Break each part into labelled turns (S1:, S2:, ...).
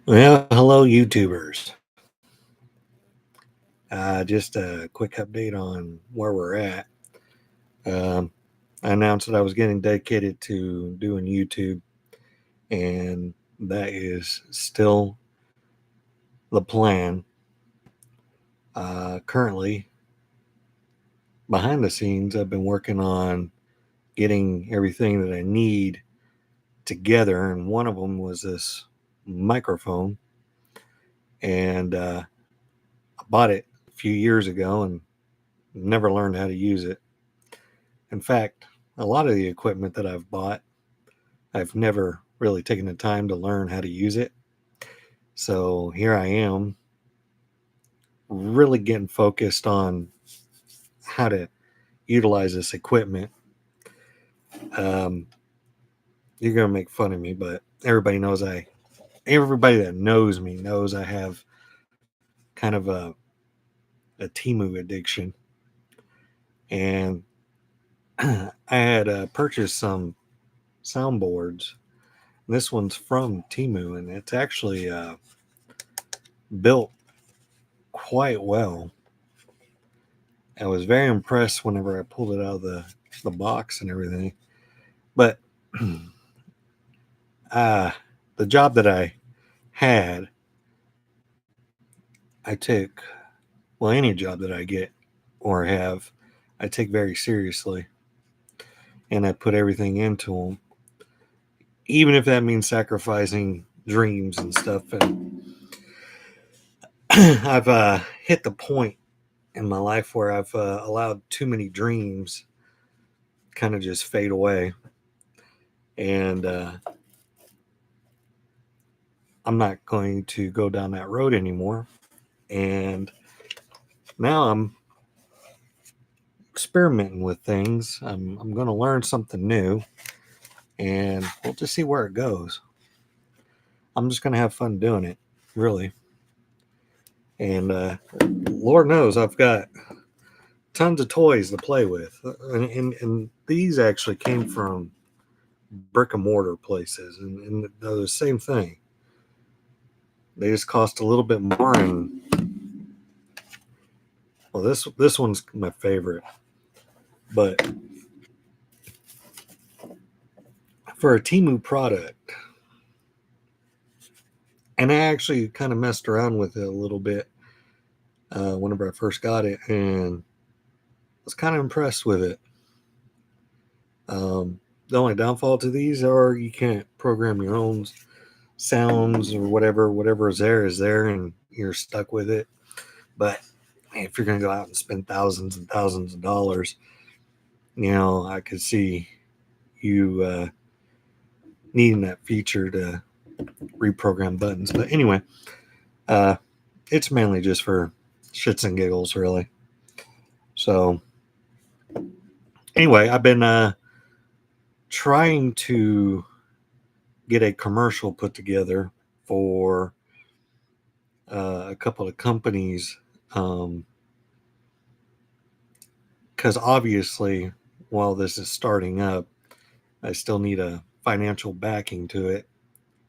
S1: Well, hello, YouTubers. Just a quick update on where we're at. Um, I announced that I was getting dedicated to doing YouTube, and that is still the plan. Currently, behind the scenes, I've been working on getting everything that I need together, and one of them was this microphone, and I bought it a few years ago and never learned how to use it. In fact, a lot of the equipment that I've bought, I've never really taken the time to learn how to use it. So here I am, really getting focused on how to utilize this equipment. Um, you're gonna make fun of me, but everybody that knows me knows I have kind of a Timu addiction, and I had purchased some soundboards. This one's from Timu, and it's actually built quite well. I was very impressed whenever I pulled it out of the box and everything. But uh, the job that I had, I took, well, any job that I get or have, I take very seriously. And I put everything into them, even if that means sacrificing dreams and stuff. And I've hit the point in my life where I've allowed too many dreams kind of just fade away. And I'm not going to go down that road anymore. And now I'm experimenting with things. I'm going to learn something new, and we'll just see where it goes. I'm just going to have fun doing it, really. And Lord knows I've got tons of toys to play with. And these actually came from brick and mortar places, and they're the same thing. They just cost a little bit more, and well, this one's my favorite. But for a Timu product, and I actually kind of messed around with it a little bit whenever I first got it, and was kind of impressed with it. The only downfall to these are you can't program your own sounds or whatever is there, and you're stuck with it. But man, if you're going to go out and spend thousands and thousands of dollars, I could see you needing that feature to reprogram buttons. But anyway, uh, it's mainly just for shits and giggles, really. So anyway, I've been trying to get a commercial put together for a couple of companies because obviously, while this is starting up, I still need a financial backing to it.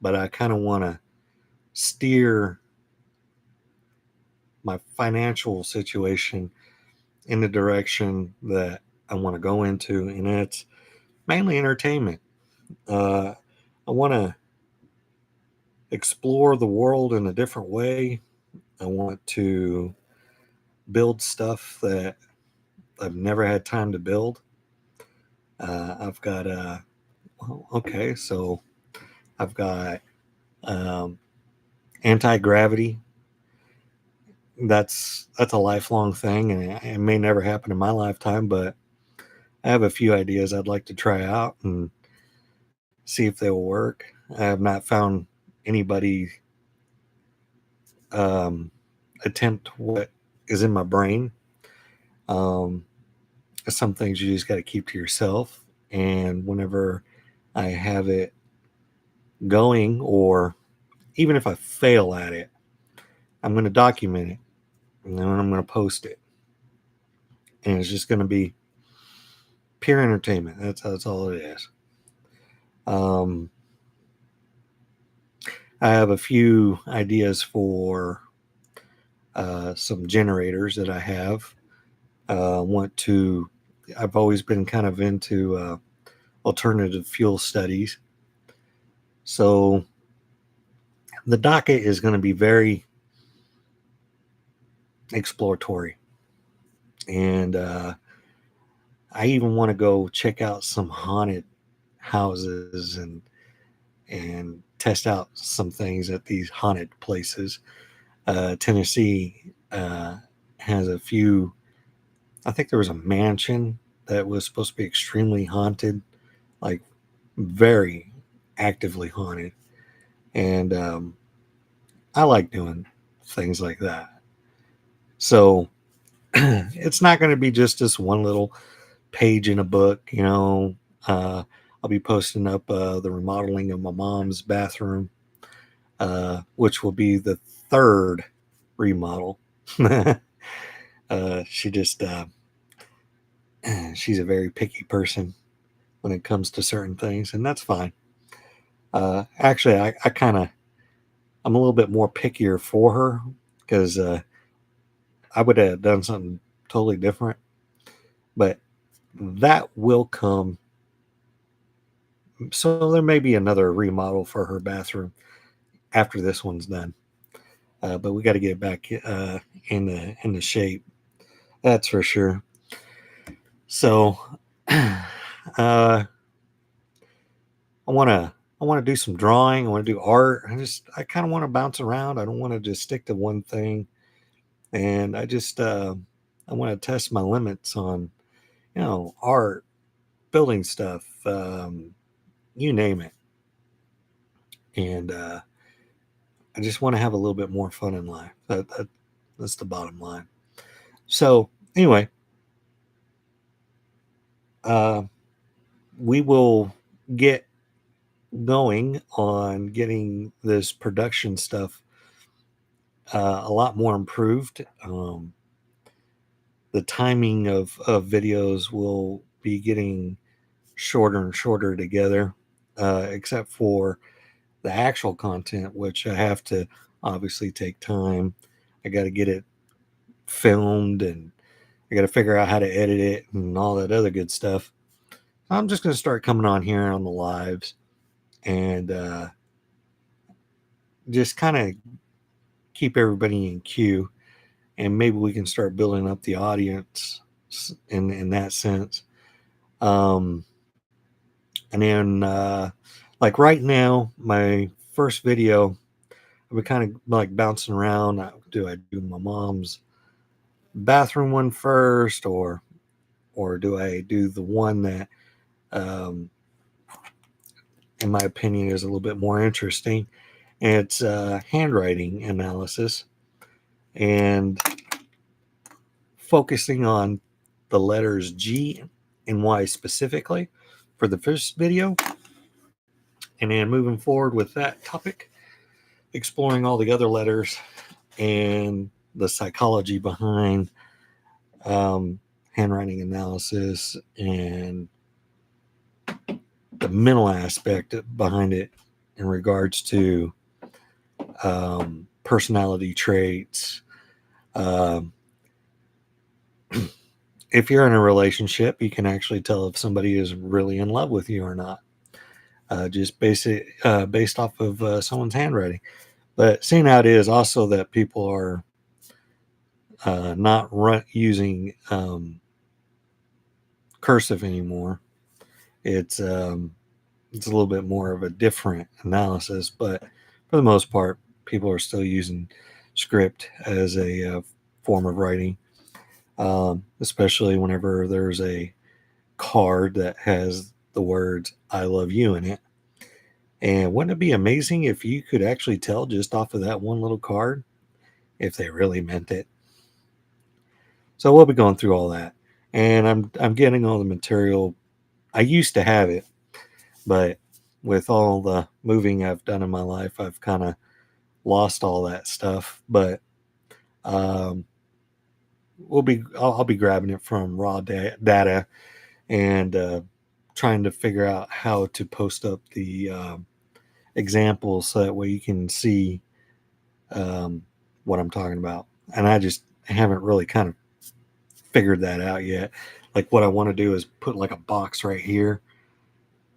S1: But I kind of want to steer my financial situation in the direction that I want to go into, and it's mainly entertainment. Uh, I want to explore the world in a different way. I want to build stuff that I've never had time to build. I've got well, okay, so I've got um, anti gravity. That's a lifelong thing, and it may never happen in my lifetime. But I have a few ideas I'd like to try out and see if they will work. I have not found anybody um, attempt what is in my brain. Um, some things you just got to keep to yourself. And whenever I have it going, or even if I fail at it, I'm going to document it and then I'm going to post it. And it's just going to be pure entertainment. That's all it is. Um, I have a few ideas for some generators that I have. Want to? I've always been kind of into alternative fuel studies, so the docket is going to be very exploratory, and I even want to go check out some haunted houses and test out some things at these haunted places. Tennessee has a few. I think there was a mansion that was supposed to be extremely haunted, like very actively haunted, and I like doing things like that. So it's not going to be just this one little page in a book, you know. I'll be posting up the remodeling of my mom's bathroom, which will be the third remodel. She just she's a very picky person when it comes to certain things, and that's fine. Actually, I kind of I'm a little bit more pickier for her because I would have done something totally different, but that will come. So there may be another remodel for her bathroom after this one's done. But we got to get it back in the shape. That's for sure. So I want to I want to do some drawing. I want to do art. I kind of want to bounce around. I don't want to just stick to one thing. And I want to test my limits on art, building stuff, you name it. And I just want to have a little bit more fun in life. That's the bottom line. So anyway, uh, we will get going on getting this production stuff a lot more improved. The timing of videos will be getting shorter and shorter together, except for the actual content, which I have to obviously take time. I got to get it filmed and I got to figure out how to edit it and all that other good stuff. I'm just going to start coming on here on the lives and just kind of keep everybody in queue, and maybe we can start building up the audience in that sense. And then like right now, my first video, I've been kind of like bouncing around. Do I do my mom's bathroom one first, or do I do the one that, um, in my opinion, is a little bit more interesting? And it's handwriting analysis and focusing on the letters G and Y specifically for the first video, and then moving forward with that topic, exploring all the other letters and the psychology behind um, handwriting analysis and the mental aspect behind it in regards to personality traits. Um, if you're in a relationship, you can actually tell if somebody is really in love with you or not, just based off of someone's handwriting. But seeing how it is also that people are not using cursive anymore, it's a little bit more of a different analysis. But for the most part, people are still using script as a form of writing, especially whenever there's a card that has the words "I love you" in it. And wouldn't it be amazing if you could actually tell just off of that one little card if they really meant it? So we'll be going through all that, and I'm getting all the material. I used to have it, but with all the moving I've done in my life, I've kind of lost all that stuff. But um, I'll be grabbing it from raw data and trying to figure out how to post up the examples so that way you can see um, what I'm talking about. And I just haven't really kind of figured that out yet. Like what I want to do is put like a box right here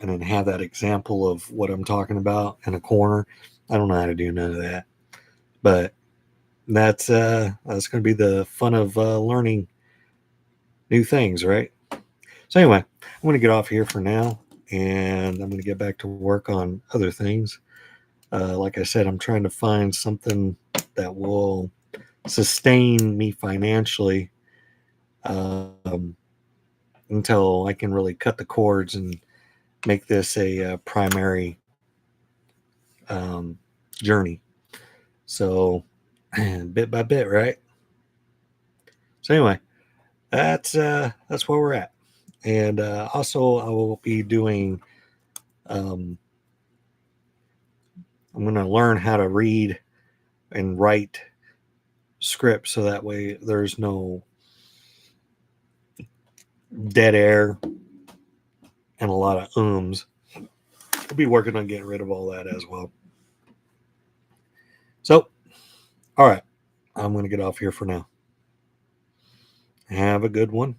S1: and then have that example of what I'm talking about in a corner. I don't know how to do none of that, but that's going to be the fun of learning new things, right? So anyway, I'm going to get off here for now, and I'm going to get back to work on other things. Like I said, I'm trying to find something that will sustain me financially um, until I can really cut the cords and make this a primary um, journey. So, bit by bit, right? So anyway, that's where we're at, and also I will be doing. Um, I'm going to learn how to read and write script so that way there's no dead air and a lot of ums. We'll be working on getting rid of all that as well. So, all right, I'm going to get off here for now. Have a good one.